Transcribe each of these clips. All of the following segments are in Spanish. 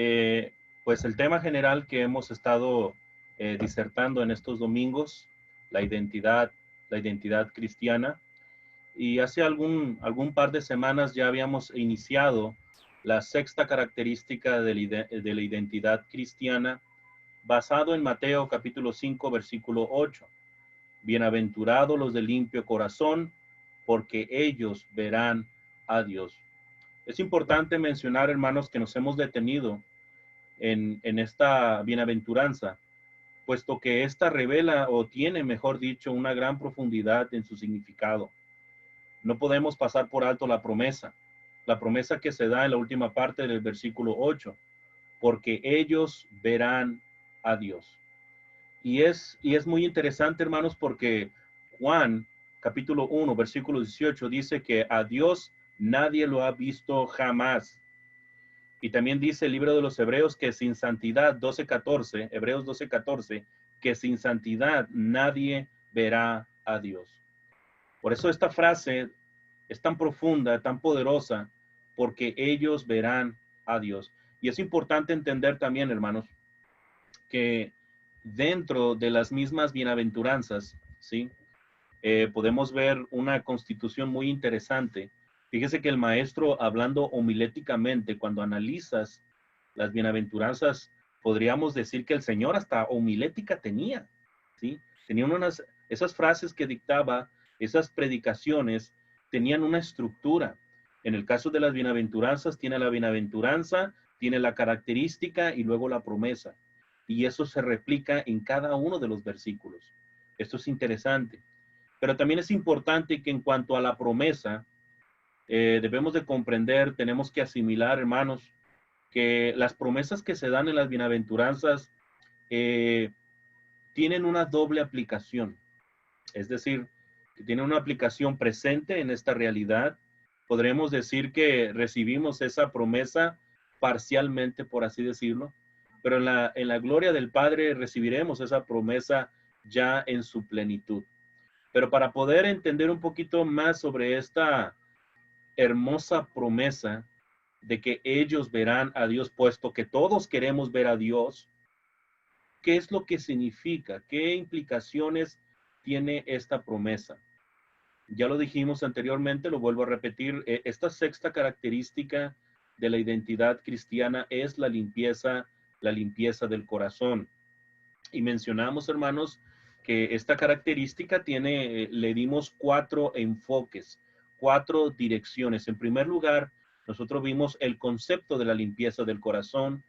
Eh, pues el tema general que hemos estado disertando en estos domingos, la identidad, la identidad cristiana. Y hace algún par de semanas ya habíamos iniciado la sexta característica de la identidad cristiana basado en Mateo capítulo 5 versículo 8. Bienaventurados los de limpio corazón, porque ellos verán a Dios. Es importante mencionar, hermanos, que nos hemos detenido en esta bienaventuranza, puesto que esta revela o tiene, mejor dicho, una gran profundidad en su significado. No podemos pasar por alto la promesa que se da en la última parte del versículo 8, porque ellos verán a Dios. Y es muy interesante, hermanos, porque Juan, capítulo 1, versículo 18, dice que a Dios nadie lo ha visto jamás. Y también dice el libro de los Hebreos que sin santidad, 12:14, Hebreos 12:14, que sin santidad nadie verá a Dios. Por eso esta frase es tan profunda, tan poderosa, porque ellos verán a Dios. Y es importante entender también, hermanos, que dentro de las mismas bienaventuranzas, ¿sí? Podemos ver una constitución muy interesante. Fíjese que el maestro, hablando homiléticamente, cuando analizas las bienaventuranzas, podríamos decir que el Señor hasta homilética tenía, ¿sí? Tenía esas frases que dictaba, esas predicaciones, tenían una estructura. En el caso de las bienaventuranzas, tiene la bienaventuranza, tiene la característica y luego la promesa. Y eso se replica en cada uno de los versículos. Esto es interesante. Pero también es importante que en cuanto a la promesa, debemos de comprender, tenemos que asimilar, hermanos, que las promesas que se dan en las bienaventuranzas eh, tienen una doble aplicación. Es decir, que tienen una aplicación presente en esta realidad. Podremos decir que recibimos esa promesa parcialmente, por así decirlo, pero en la gloria del Padre recibiremos esa promesa ya en su plenitud. Pero para poder entender un poquito más sobre esta hermosa promesa de que ellos verán a Dios, puesto que todos queremos ver a Dios, ¿qué es lo que significa? ¿Qué implicaciones tiene esta promesa? Ya lo dijimos anteriormente, lo vuelvo a repetir, esta sexta característica de la identidad cristiana es la limpieza del corazón. Y mencionamos, hermanos, que esta característica tiene, le dimos 4 enfoques, 4 direcciones. En primer lugar, nosotros vimos el concepto de la limpieza del corazón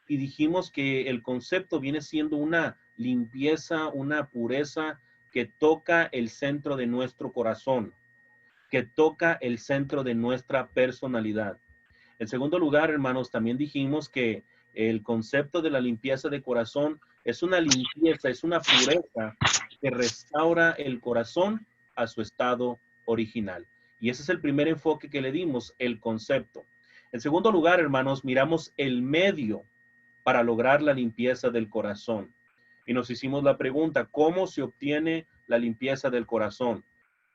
y dijimos que el concepto viene siendo una limpieza, una pureza que toca el centro de nuestro corazón, que toca el centro de nuestra personalidad. En segundo lugar, hermanos, también dijimos que el concepto de la limpieza de corazón es una limpieza, es una pureza que restaura el corazón a su estado original. Y ese es el primer enfoque que le dimos, el concepto. En segundo lugar, hermanos, miramos el medio para lograr la limpieza del corazón. Y nos hicimos la pregunta, ¿cómo se obtiene la limpieza del corazón?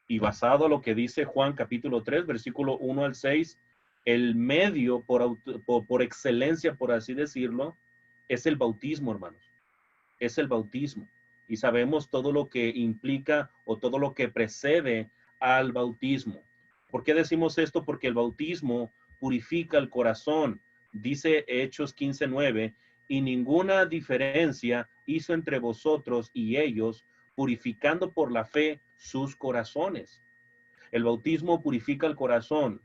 Y basado a lo que dice Juan capítulo 3, versículo 1 al 6, el medio por excelencia, por así decirlo, es el bautismo, hermanos. Es el bautismo. Y sabemos todo lo que implica o todo lo que precede al bautismo. ¿Por qué decimos esto? Porque el bautismo purifica el corazón. Dice Hechos 15:9, y ninguna diferencia hizo entre vosotros y ellos, purificando por la fe sus corazones. El bautismo purifica el corazón.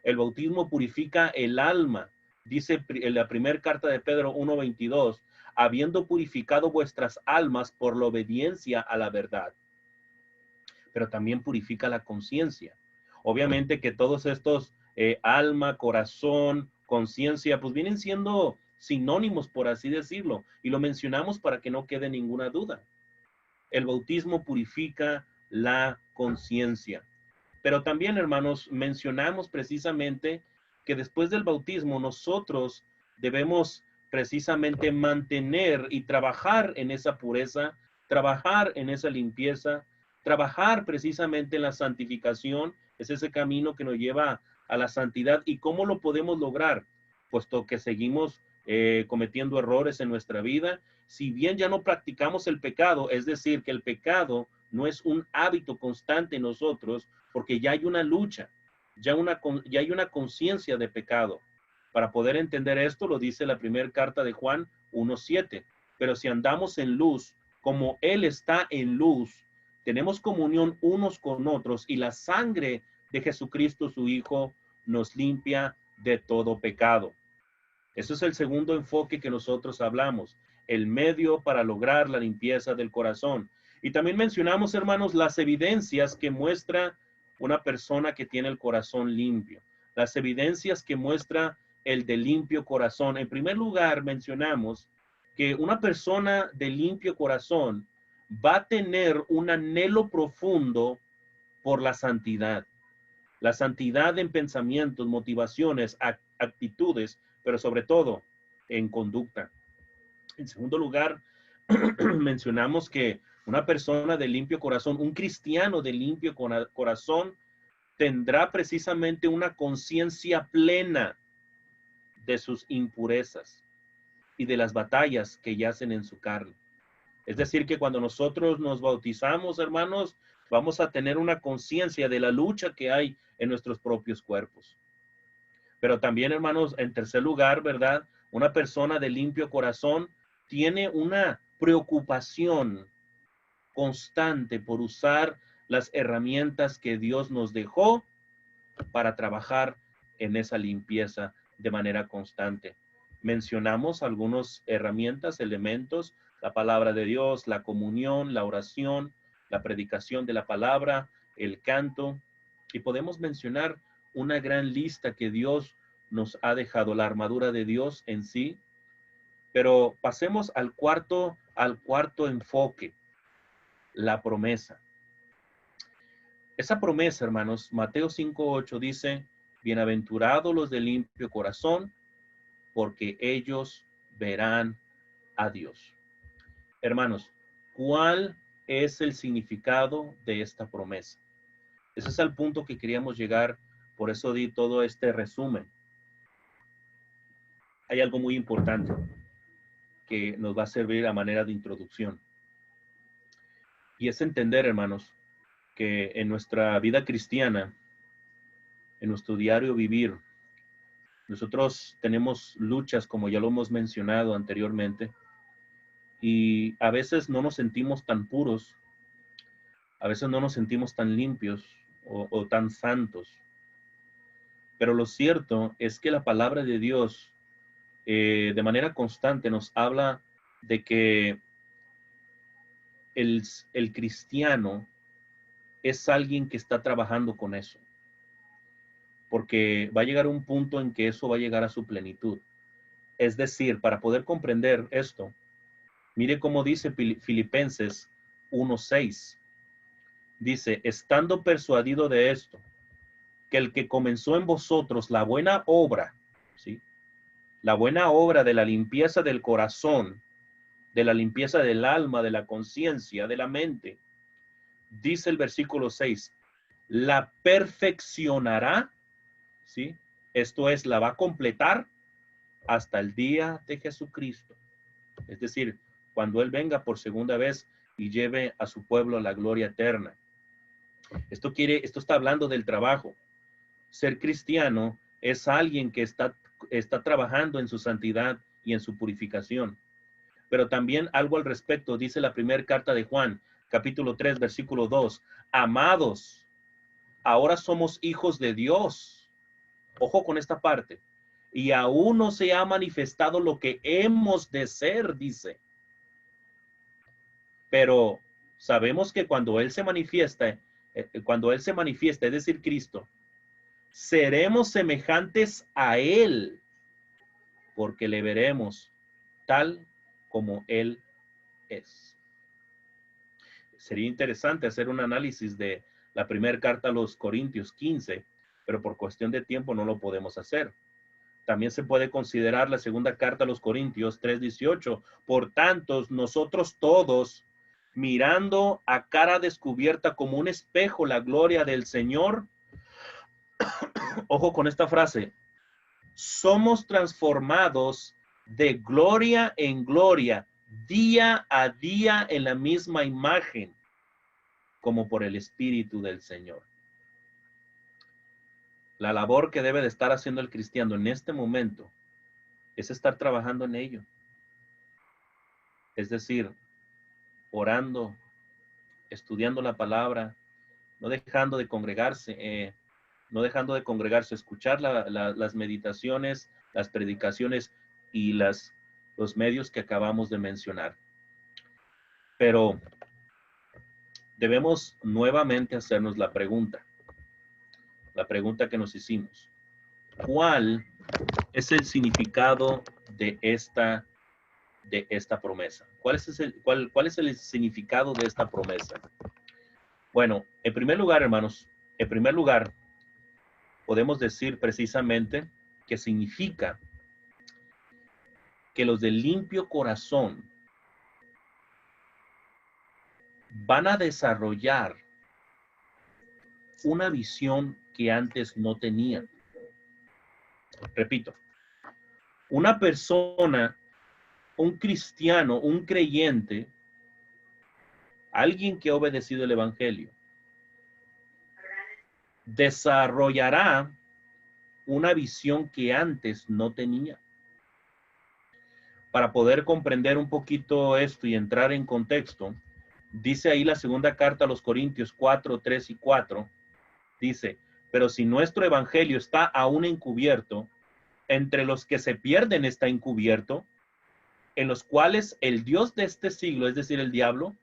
El bautismo purifica el alma. Dice en la primera carta de Pedro 1:22, habiendo purificado vuestras almas por la obediencia a la verdad. Pero también purifica la conciencia. Obviamente que todos estos alma, corazón, conciencia, pues vienen siendo sinónimos, por así decirlo, y lo mencionamos para que no quede ninguna duda. El bautismo purifica la conciencia. Pero también, hermanos, mencionamos precisamente que después del bautismo nosotros debemos precisamente mantener y trabajar en esa pureza, trabajar en esa limpieza, trabajar precisamente en la santificación. Es ese camino que nos lleva a la santidad. ¿Y cómo lo podemos lograr? Puesto que seguimos cometiendo errores en nuestra vida. Si bien ya no practicamos el pecado, es decir, que el pecado no es un hábito constante en nosotros, porque ya hay una lucha, ya hay una conciencia de pecado. Para poder entender esto, lo dice la primera carta de Juan 1:7. Pero si andamos en luz, como Él está en luz, tenemos comunión unos con otros y la sangre de Jesucristo, su Hijo, nos limpia de todo pecado. Ese es el segundo enfoque que nosotros hablamos, el medio para lograr la limpieza del corazón. Y también mencionamos, hermanos, las evidencias que muestra una persona que tiene el corazón limpio, las evidencias que muestra el de limpio corazón. En primer lugar, mencionamos que una persona de limpio corazón va a tener un anhelo profundo por la santidad en pensamientos, motivaciones, actitudes, pero sobre todo en conducta. En segundo lugar, mencionamos que una persona de limpio corazón, un cristiano de limpio corazón, tendrá precisamente una conciencia plena de sus impurezas y de las batallas que yacen en su carne. Es decir, que cuando nosotros nos bautizamos, hermanos, vamos a tener una conciencia de la lucha que hay en nuestros propios cuerpos. Pero también, hermanos, en tercer lugar, ¿verdad? Una persona de limpio corazón tiene una preocupación constante por usar las herramientas que Dios nos dejó para trabajar en esa limpieza de manera constante. Mencionamos algunas herramientas, elementos, la palabra de Dios, la comunión, la oración, la predicación de la palabra, el canto, y podemos mencionar una gran lista que Dios nos ha dejado, la armadura de Dios en sí. Pero pasemos al cuarto enfoque, la promesa. Esa promesa, hermanos, Mateo 5:8 dice, bienaventurados los de limpio corazón, porque ellos verán a Dios. Hermanos, ¿cuál es el significado de esta promesa? Ese es el punto que queríamos llegar, por eso di todo este resumen. Hay algo muy importante que nos va a servir a manera de introducción. Y es entender, hermanos, que en nuestra vida cristiana, en nuestro diario vivir, nosotros tenemos luchas, como ya lo hemos mencionado anteriormente, y a veces no nos sentimos tan puros, a veces no nos sentimos tan limpios o tan santos. Pero lo cierto es que la palabra de Dios de manera constante nos habla de que el cristiano es alguien que está trabajando con eso, porque va a llegar un punto en que eso va a llegar a su plenitud. Es decir, para poder comprender esto, mire cómo dice Filipenses 1:6. Dice, estando persuadido de esto, que el que comenzó en vosotros la buena obra, ¿sí? La buena obra de la limpieza del corazón, de la limpieza del alma, de la conciencia, de la mente, dice el versículo 6, la perfeccionará, ¿sí? Esto es, la va a completar hasta el día de Jesucristo. Es decir, cuando Él venga por segunda vez y lleve a su pueblo a la gloria eterna. Esto está hablando del trabajo. Ser cristiano es alguien que está trabajando en su santidad y en su purificación. Pero también algo al respecto, dice la primera carta de Juan, capítulo 3, versículo 2. Amados, ahora somos hijos de Dios. Ojo con esta parte. Y aún no se ha manifestado lo que hemos de ser, dice. Pero sabemos que cuando Él se manifiesta, es decir, Cristo, seremos semejantes a Él, porque le veremos tal como Él es. Sería interesante hacer un análisis de la primera carta a los Corintios 15, pero por cuestión de tiempo no lo podemos hacer. También se puede considerar la segunda carta a los Corintios 3:18. Por tanto, nosotros todos, mirando a cara descubierta como un espejo la gloria del Señor, ojo con esta frase, somos transformados de gloria en gloria, día a día en la misma imagen, como por el Espíritu del Señor. La labor que debe de estar haciendo el cristiano en este momento es estar trabajando en ello. Es decir, orando, estudiando la palabra, no dejando de congregarse, escuchar las meditaciones, las predicaciones y los medios que acabamos de mencionar. Pero debemos nuevamente hacernos la pregunta que nos hicimos. ¿Cuál es el significado de esta promesa? ¿Cuál es el significado de esta promesa? Bueno, en primer lugar, hermanos, podemos decir precisamente que significa que los de limpio corazón van a desarrollar una visión que antes no tenían. Repito, una persona, un cristiano, un creyente, alguien que ha obedecido el evangelio, desarrollará una visión que antes no tenía. Para poder comprender un poquito esto y entrar en contexto, dice ahí la segunda carta a los Corintios 4, 3 y 4, dice, pero si nuestro evangelio está aún encubierto, entre los que se pierden está encubierto, en los cuales el Dios de este siglo, es decir, el diablo,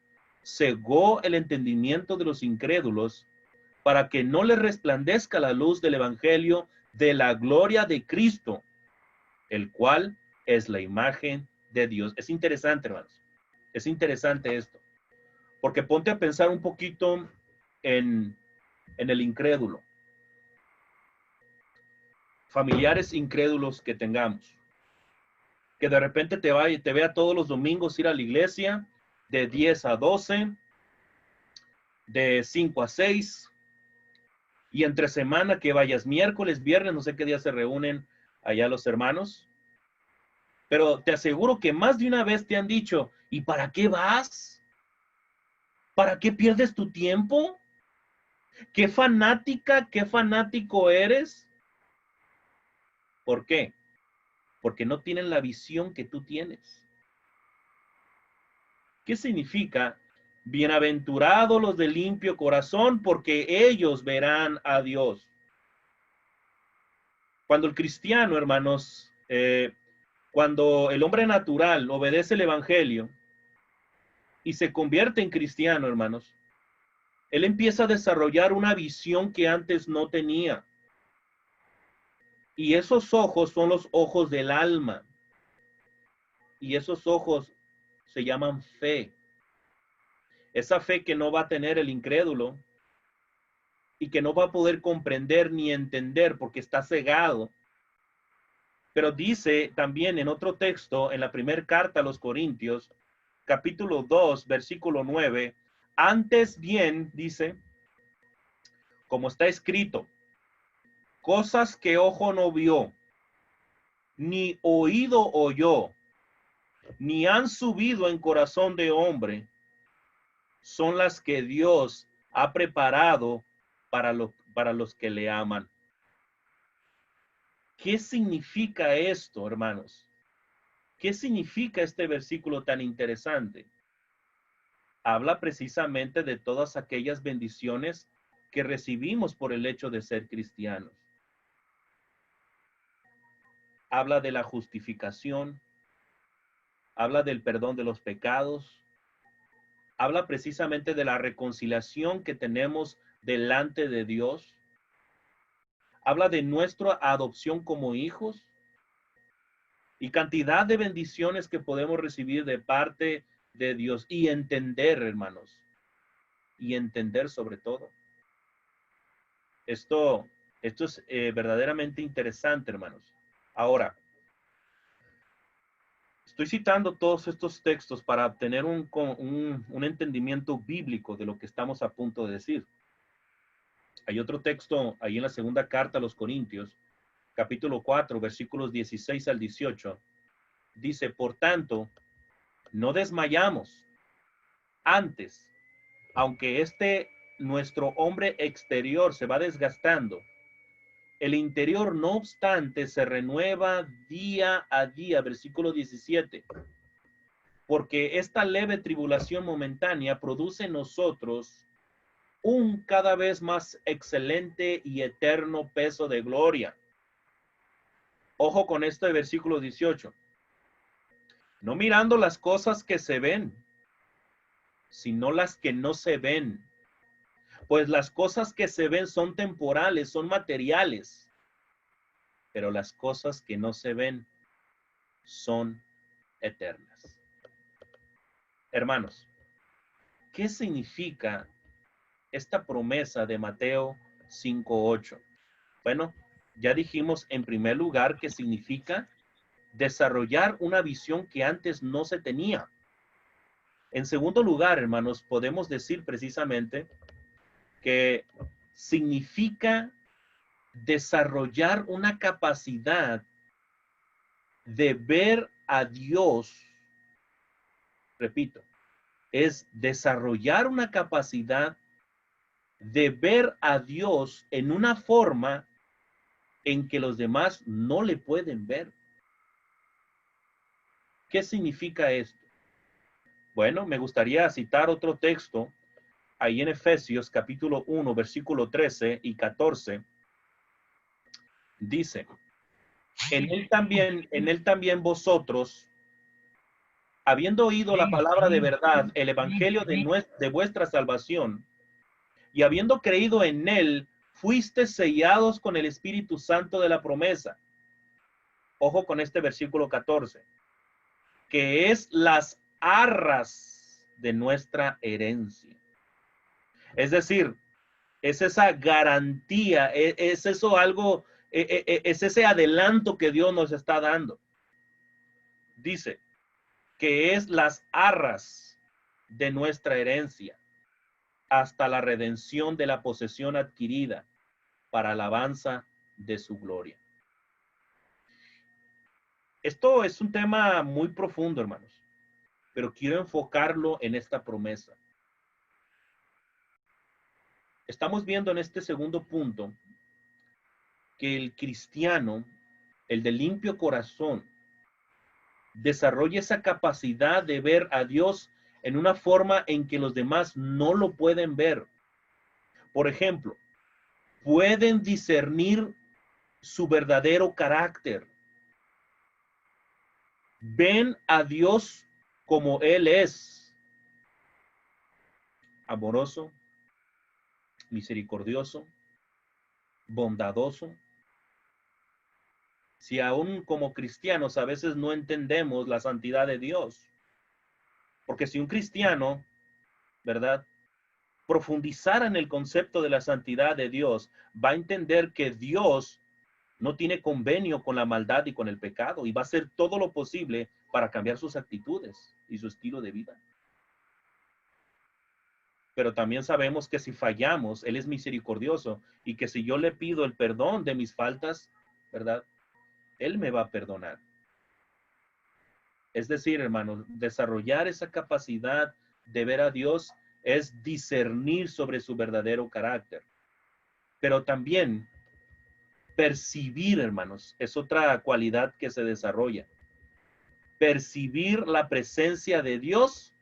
cegó el entendimiento de los incrédulos para que no les resplandezca la luz del evangelio de la gloria de Cristo, el cual es la imagen de Dios. Es interesante, hermanos. Es interesante esto. Porque ponte a pensar un poquito en el incrédulo. Familiares incrédulos que tengamos. Que de repente te vea todos los domingos ir a la iglesia de 10 a 12, de 5 a 6, y entre semana que vayas miércoles, viernes, no sé qué día se reúnen allá los hermanos. Pero te aseguro que más de una vez te han dicho, ¿y para qué vas? ¿Para qué pierdes tu tiempo? ¿Qué fanática, qué fanático eres? ¿Por qué? Porque no tienen la visión que tú tienes. ¿Qué significa? Bienaventurados los de limpio corazón, porque ellos verán a Dios. Cuando el cristiano, hermanos, cuando el hombre natural obedece el evangelio y se convierte en cristiano, hermanos, él empieza a desarrollar una visión que antes no tenía. Y esos ojos son los ojos del alma. Y esos ojos se llaman fe. Esa fe que no va a tener el incrédulo y que no va a poder comprender ni entender porque está cegado. Pero dice también en otro texto, en la primera carta a los Corintios, capítulo 2, versículo 9, antes bien, dice, como está escrito, cosas que ojo no vio, ni oído oyó, ni han subido en corazón de hombre, son las que Dios ha preparado para los que le aman. ¿Qué significa esto, hermanos? ¿Qué significa este versículo tan interesante? Habla precisamente de todas aquellas bendiciones que recibimos por el hecho de ser cristianos. Habla de la justificación, habla del perdón de los pecados, habla precisamente de la reconciliación que tenemos delante de Dios, habla de nuestra adopción como hijos y cantidad de bendiciones que podemos recibir de parte de Dios y entender, hermanos, y entender sobre todo. Esto es verdaderamente interesante, hermanos. Ahora, estoy citando todos estos textos para obtener un entendimiento bíblico de lo que estamos a punto de decir. Hay otro texto ahí en la segunda carta a los Corintios, capítulo 4, versículos 16 al 18. Dice, por tanto, no desmayamos. Antes, aunque nuestro hombre exterior se va desgastando, el interior, no obstante, se renueva día a día. Versículo 17. Porque esta leve tribulación momentánea produce en nosotros un cada vez más excelente y eterno peso de gloria. Ojo con este versículo 18. No mirando las cosas que se ven, sino las que no se ven. Pues las cosas que se ven son temporales, son materiales, pero las cosas que no se ven son eternas. Hermanos, ¿qué significa esta promesa de Mateo 5:8? Bueno, ya dijimos en primer lugar que significa desarrollar una visión que antes no se tenía. En segundo lugar, hermanos, podemos decir precisamente que significa desarrollar una capacidad de ver a Dios. Repito, es desarrollar una capacidad de ver a Dios en una forma en que los demás no le pueden ver. ¿Qué significa esto? Bueno, me gustaría citar otro texto ahí en Efesios capítulo 1, versículo 13 y 14. Dice, en él también vosotros, habiendo oído la palabra de verdad, el evangelio de vuestra salvación, y habiendo creído en él, fuiste sellados con el Espíritu Santo de la promesa. Ojo con este versículo 14, que es las arras de nuestra herencia. Es decir, es esa garantía, es eso algo, es ese adelanto que Dios nos está dando. Dice que es las arras de nuestra herencia hasta la redención de la posesión adquirida para alabanza de su gloria. Esto es un tema muy profundo, hermanos, pero quiero enfocarlo en esta promesa. Estamos viendo en este segundo punto que el cristiano, el de limpio corazón, desarrolla esa capacidad de ver a Dios en una forma en que los demás no lo pueden ver. Por ejemplo, pueden discernir su verdadero carácter. Ven a Dios como Él es: amoroso, misericordioso, bondadoso. Si aún como cristianos a veces no entendemos la santidad de Dios, porque si un cristiano, ¿verdad?, profundizara en el concepto de la santidad de Dios, va a entender que Dios no tiene convenio con la maldad y con el pecado, y va a hacer todo lo posible para cambiar sus actitudes y su estilo de vida. Pero también sabemos que si fallamos, Él es misericordioso, y que si yo le pido el perdón de mis faltas, ¿verdad?, Él me va a perdonar. Es decir, hermanos, desarrollar esa capacidad de ver a Dios es discernir sobre su verdadero carácter. Pero también percibir, hermanos, es otra cualidad que se desarrolla. Percibir la presencia de Dios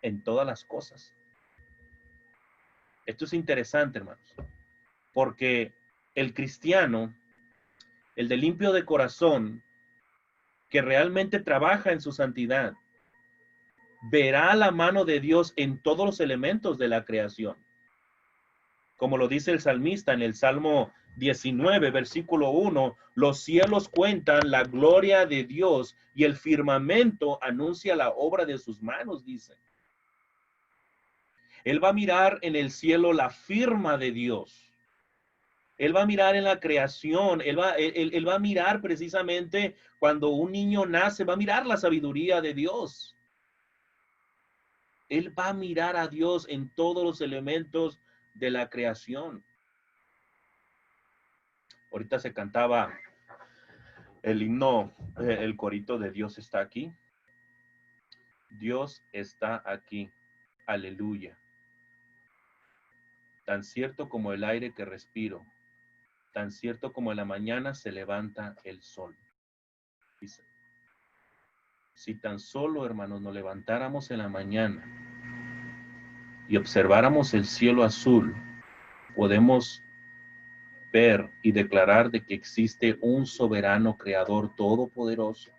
en todas las cosas. Esto es interesante, hermanos, porque el cristiano, el de limpio de corazón, que realmente trabaja en su santidad, verá la mano de Dios en todos los elementos de la creación. Como lo dice el salmista en el Salmo 19, versículo 1, los cielos cuentan la gloria de Dios y el firmamento anuncia la obra de sus manos, dice. Él va a mirar en el cielo la firma de Dios. Él va a mirar en la creación, él va a mirar precisamente cuando un niño nace, va a mirar la sabiduría de Dios. Él va a mirar a Dios en todos los elementos de la creación. Ahorita se cantaba El himno, el corito de Dios está aquí. Dios está aquí. Aleluya. Tan cierto como el aire que respiro, tan cierto como en la mañana se levanta el sol. Dice, si tan solo, hermanos, nos levantáramos en la mañana y observáramos el cielo azul, podemos ver y declarar de que existe un soberano creador todopoderoso.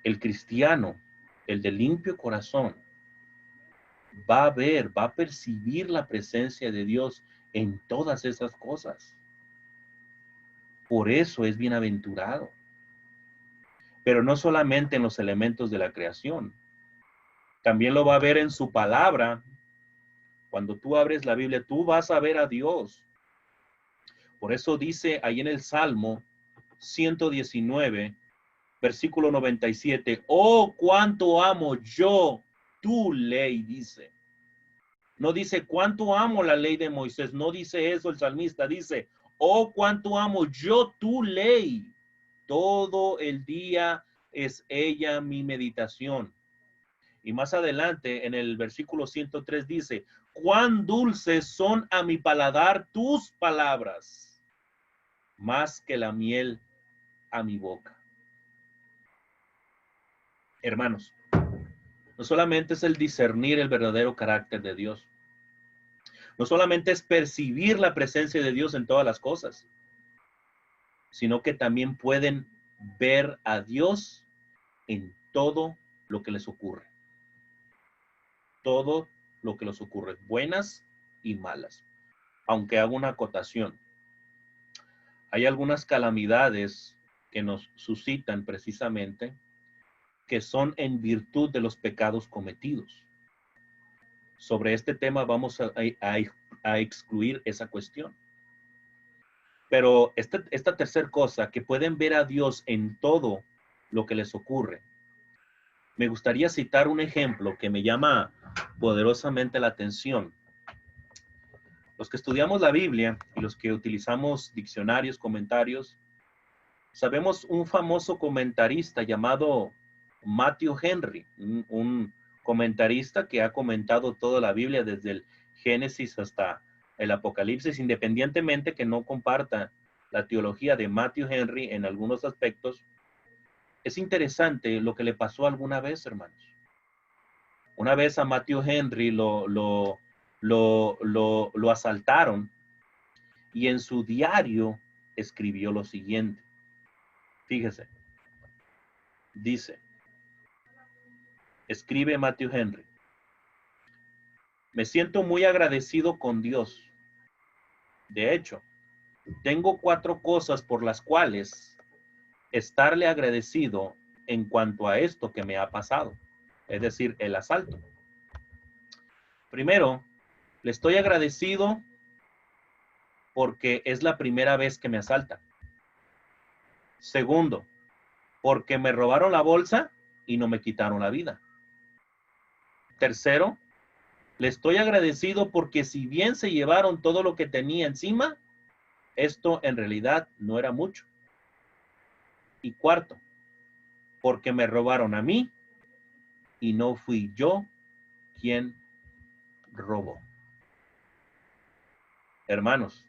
El cristiano, el de limpio corazón, va a ver, va a percibir la presencia de Dios en todas esas cosas. Por eso es bienaventurado. Pero no solamente en los elementos de la creación, también lo va a ver en su palabra. Cuando tú abres la Biblia, tú vas a ver a Dios. Por eso dice ahí en el Salmo 119, versículo 97, oh, cuánto amo yo tu ley, dice. No dice cuánto amo la ley de Moisés, no dice eso el salmista, dice, oh, cuánto amo yo tu ley. Todo el día es ella mi meditación. Y más adelante en el versículo 103 dice, cuán dulces son a mi paladar tus palabras, más que la miel a mi boca. Hermanos, no solamente es el discernir el verdadero carácter de Dios, no solamente es percibir la presencia de Dios en todas las cosas, sino que también pueden ver a Dios en todo lo que les ocurre. Todo lo que les ocurre, buenas y malas. Aunque hago una acotación, hay algunas calamidades que nos suscitan precisamente que son en virtud de los pecados cometidos. Sobre este tema vamos a excluir esa cuestión. Pero esta tercera cosa, que pueden ver a Dios en todo lo que les ocurre. Me gustaría citar un ejemplo que me llama poderosamente la atención. Los que estudiamos la Biblia y los que utilizamos diccionarios, comentarios, sabemos un famoso comentarista llamado Matthew Henry, un comentarista que ha comentado toda la Biblia desde el Génesis hasta el Apocalipsis, independientemente que no comparta la teología de Matthew Henry en algunos aspectos. Es interesante lo que le pasó alguna vez, hermanos. Una vez a Matthew Henry lo asaltaron y en su diario escribió lo siguiente. Fíjese, dice, escribe Matthew Henry, me siento muy agradecido con Dios. De hecho, tengo 4 cosas por las cuales estarle agradecido en cuanto a esto que me ha pasado, es decir, el asalto. Primero, le estoy agradecido porque es la primera vez que me asaltan. Segundo, porque me robaron la bolsa y no me quitaron la vida. Tercero, le estoy agradecido porque si bien se llevaron todo lo que tenía encima, esto en realidad no era mucho. Y cuarto, porque me robaron a mí y no fui yo quien robó. Hermanos,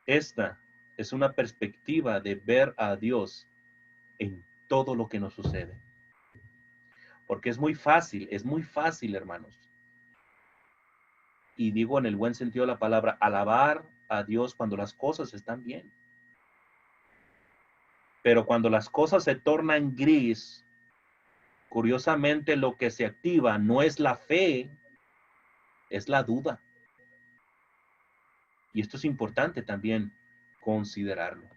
esta es una perspectiva de ver a Dios en todo lo que nos sucede. Porque es muy fácil, hermanos. Y digo en el buen sentido de la palabra, alabar a Dios cuando las cosas están bien. Pero cuando las cosas se tornan gris, curiosamente lo que se activa no es la fe, es la duda. Y esto es importante también considerarlo.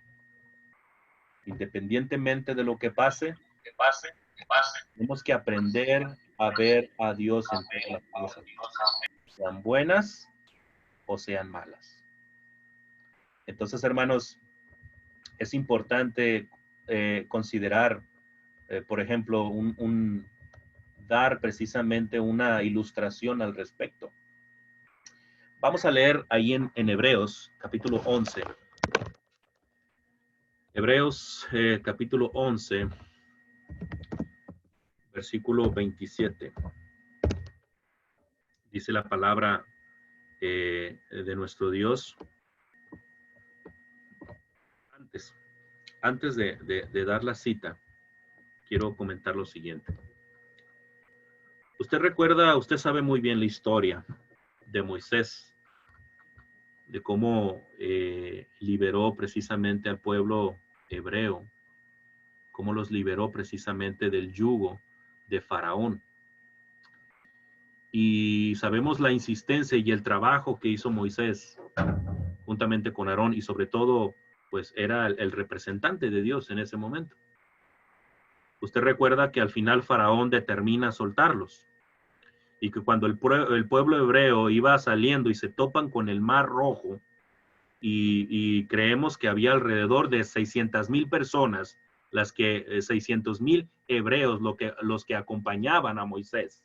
Independientemente de lo que pase, tenemos que aprender a ver a Dios en todas las cosas, sean buenas o sean malas. Entonces, hermanos, es importante considerar, por ejemplo, dar precisamente una ilustración al respecto. Vamos a leer ahí en Hebreos, capítulo 11. Hebreos capítulo 11, versículo 27. Dice la palabra de nuestro Dios. Antes de dar la cita, quiero comentar lo siguiente. Usted sabe muy bien la historia de Moisés, de cómo liberó precisamente al pueblo hebreo, cómo los liberó precisamente del yugo de Faraón. Y sabemos la insistencia y el trabajo que hizo Moisés juntamente con Aarón, y sobre todo, pues era el representante de Dios en ese momento. Usted recuerda que al final Faraón determina soltarlos, y que cuando el pueblo hebreo iba saliendo y se topan con el Mar Rojo, y creemos que había alrededor de 600,000 personas, 600,000 hebreos, los que acompañaban a Moisés.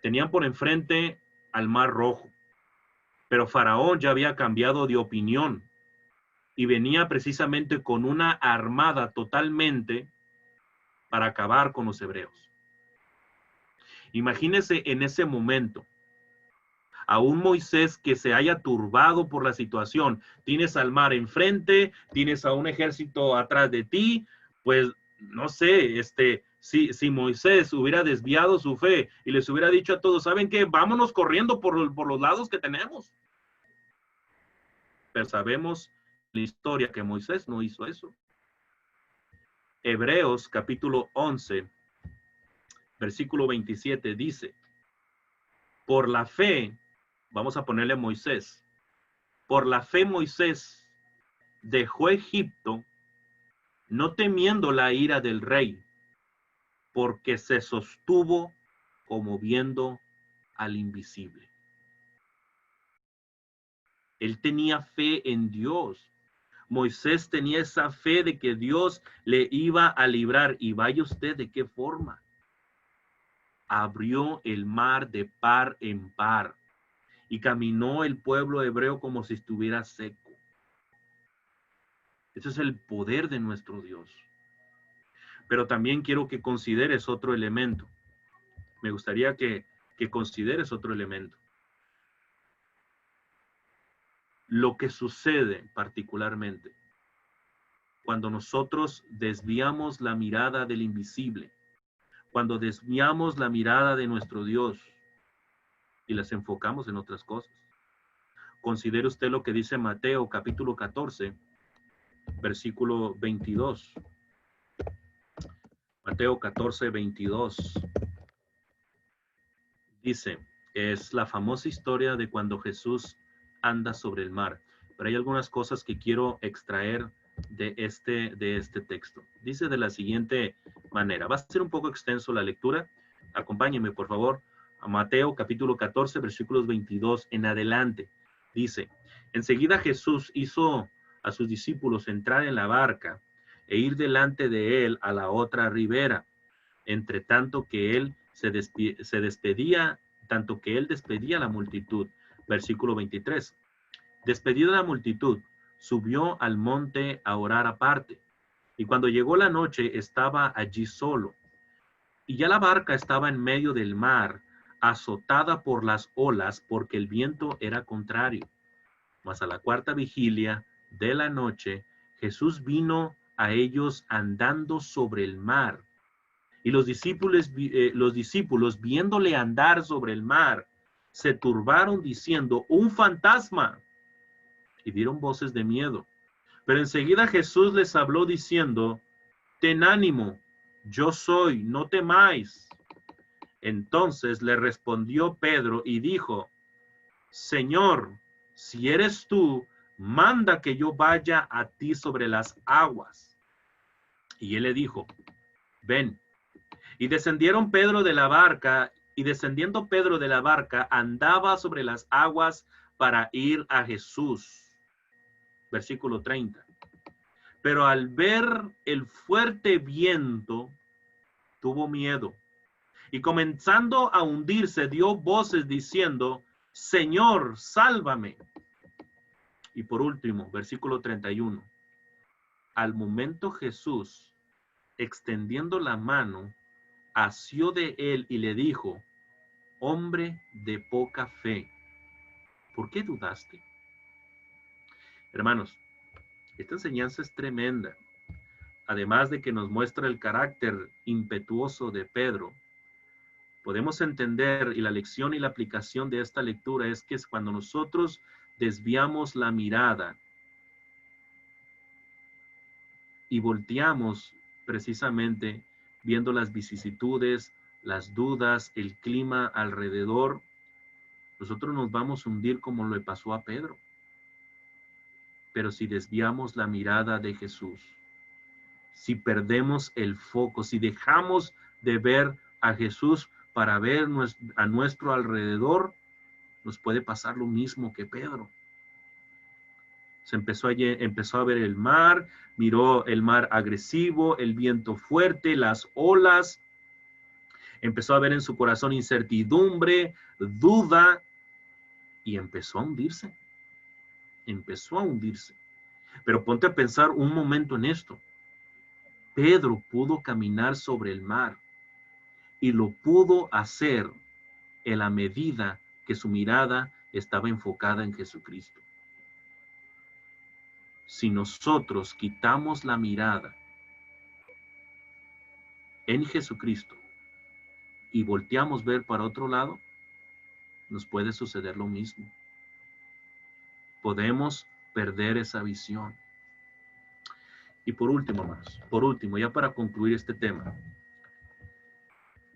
Tenían por enfrente al Mar Rojo, pero Faraón ya había cambiado de opinión y venía precisamente con una armada totalmente para acabar con los hebreos. Imagínese en ese momento a un Moisés que se haya turbado por la situación. Tienes al mar enfrente, tienes a un ejército atrás de ti, pues no sé, si Moisés hubiera desviado su fe y les hubiera dicho a todos, ¿saben qué? Vámonos corriendo por los lados que tenemos. Pero sabemos la historia que Moisés no hizo eso. Hebreos capítulo 11, versículo 27 dice, por la fe, vamos a ponerle Moisés, por la fe Moisés dejó Egipto, no temiendo la ira del rey, porque se sostuvo como viendo al invisible. Él tenía fe en Dios. Moisés tenía esa fe de que Dios le iba a librar. Y vaya usted de qué forma. Abrió el mar de par en par y caminó el pueblo hebreo como si estuviera seco. Ese es el poder de nuestro Dios. Pero también quiero que consideres otro elemento. Me gustaría que consideres otro elemento. Lo que sucede particularmente cuando nosotros desviamos la mirada del invisible, cuando desviamos la mirada de nuestro Dios y las enfocamos en otras cosas. Considere usted lo que dice Mateo capítulo 14, versículo 22. Mateo 14, 22. Dice, es la famosa historia de cuando Jesús anda sobre el mar. Pero hay algunas cosas que quiero extraer de este texto. Dice de la siguiente manera. Va a ser un poco extenso la lectura. Acompáñenme, por favor, a Mateo capítulo 14, versículos 22 en adelante. Dice, enseguida Jesús hizo a sus discípulos entrar en la barca e ir delante de él a la otra ribera, entre tanto que él se despedía a la multitud. Versículo 23. Despedido de la multitud, subió al monte a orar aparte. Y cuando llegó la noche, estaba allí solo. Y ya la barca estaba en medio del mar, azotada por las olas, porque el viento era contrario. Mas a la cuarta vigilia de la noche, Jesús vino a ellos andando sobre el mar. Y los discípulos, viéndole andar sobre el mar, se turbaron diciendo, un fantasma, y dieron voces de miedo. Pero enseguida Jesús les habló diciendo, ten ánimo, yo soy, no temáis. Entonces le respondió Pedro y dijo, Señor, si eres tú, manda que yo vaya a ti sobre las aguas. Y él le dijo, ven. Y descendiendo Pedro de la barca, andaba sobre las aguas para ir a Jesús. Versículo 30. Pero al ver el fuerte viento, tuvo miedo. Y comenzando a hundirse, dio voces diciendo, Señor, sálvame. Y por último, versículo 31. Al momento Jesús, extendiendo la mano, asió de él y le dijo, hombre de poca fe, ¿por qué dudaste? Hermanos, esta enseñanza es tremenda. Además de que nos muestra el carácter impetuoso de Pedro, podemos entender, y la lección y la aplicación de esta lectura es que es cuando nosotros desviamos la mirada y volteamos precisamente viendo las vicisitudes, las dudas, el clima alrededor, nosotros nos vamos a hundir como le pasó a Pedro. Pero si desviamos la mirada de Jesús, si perdemos el foco, si dejamos de ver a Jesús para ver a nuestro alrededor, nos puede pasar lo mismo que Pedro. Se empezó a ver el mar, miró el mar agresivo, el viento fuerte, las olas, empezó a ver en su corazón incertidumbre, duda, y empezó a hundirse. Empezó a hundirse. Pero ponte a pensar un momento en esto. Pedro pudo caminar sobre el mar y lo pudo hacer en la medida que su mirada estaba enfocada en Jesucristo. Si nosotros quitamos la mirada en Jesucristo y volteamos ver para otro lado, nos puede suceder lo mismo. Podemos perder esa visión. Y por último, ya para concluir este tema,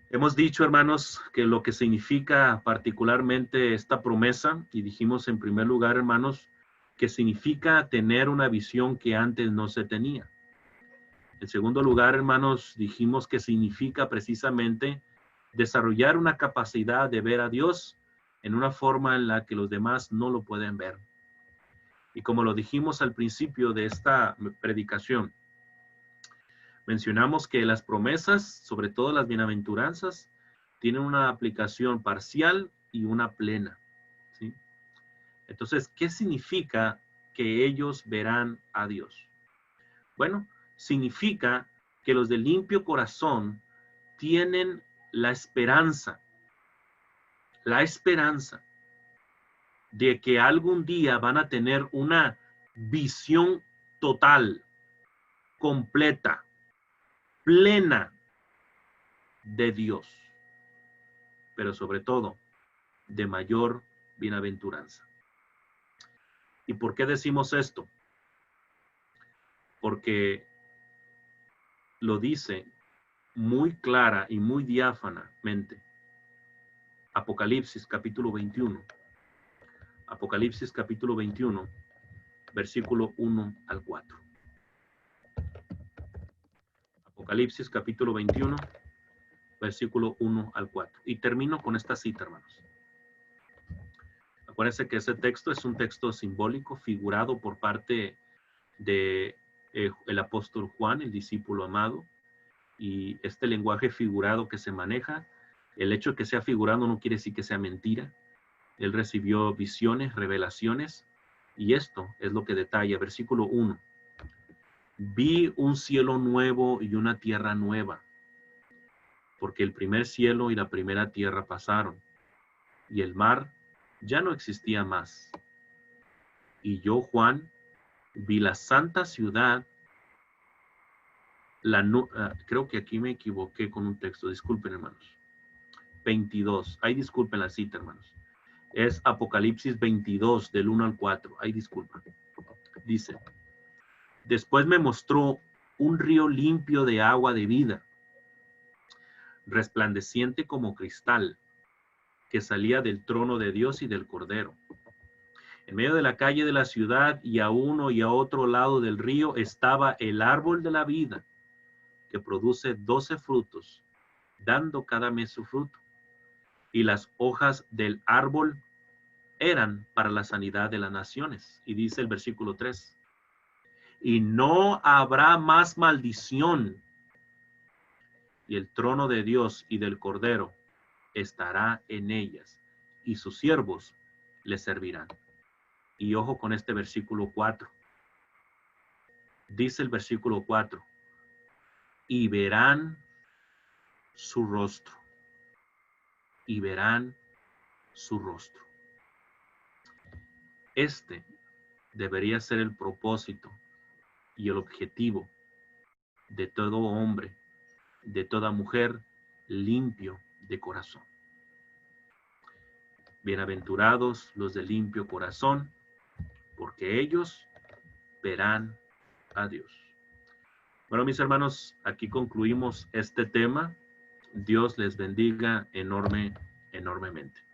hemos dicho, hermanos, que lo que significa particularmente esta promesa, y dijimos en primer lugar, hermanos, que significa tener una visión que antes no se tenía. En segundo lugar, hermanos, dijimos que significa precisamente desarrollar una capacidad de ver a Dios en una forma en la que los demás no lo pueden ver. Y como lo dijimos al principio de esta predicación, mencionamos que las promesas, sobre todo las bienaventuranzas, tienen una aplicación parcial y una plena, ¿sí? Entonces, ¿qué significa que ellos verán a Dios? Bueno, significa que los de limpio corazón tienen la esperanza de que algún día van a tener una visión total, completa, plena de Dios, pero sobre todo de mayor bienaventuranza. ¿Y por qué decimos esto? Porque lo dice muy clara y muy diáfanamente Apocalipsis capítulo 21. Apocalipsis capítulo 21, versículo 1 al 4. Apocalipsis capítulo 21, versículo 1 al 4. Y termino con esta cita, hermanos. Acuérdense que ese texto es un texto simbólico, figurado por parte de el apóstol Juan, el discípulo amado, y este lenguaje figurado que se maneja, el hecho de que sea figurado no quiere decir que sea mentira. Él recibió visiones, revelaciones, y esto es lo que detalla. Versículo 1. Vi un cielo nuevo y una tierra nueva, porque el primer cielo y la primera tierra pasaron, y el mar ya no existía más. Y yo, Juan, vi la santa ciudad, creo que aquí me equivoqué con un texto, disculpen, hermanos. 22, ahí disculpen la cita, hermanos. Es Apocalipsis 22, del 1 al 4, ahí disculpen. Dice, después me mostró un río limpio de agua de vida, resplandeciente como cristal, que salía del trono de Dios y del Cordero. En medio de la calle de la ciudad y a uno y a otro lado del río estaba el árbol de la vida, que produce 12 frutos, dando cada mes su fruto. Y las hojas del árbol eran para la sanidad de las naciones. Y dice el versículo 3, y no habrá más maldición, y el trono de Dios y del Cordero estará en ellas, y sus siervos les servirán. Y ojo con este versículo 4. Dice el versículo 4, y verán su rostro, y verán su rostro. Este debería ser el propósito y el objetivo de todo hombre, de toda mujer limpio de corazón. Bienaventurados los de limpio corazón, porque ellos verán a Dios. Bueno, mis hermanos, aquí concluimos este tema. Dios les bendiga enormemente.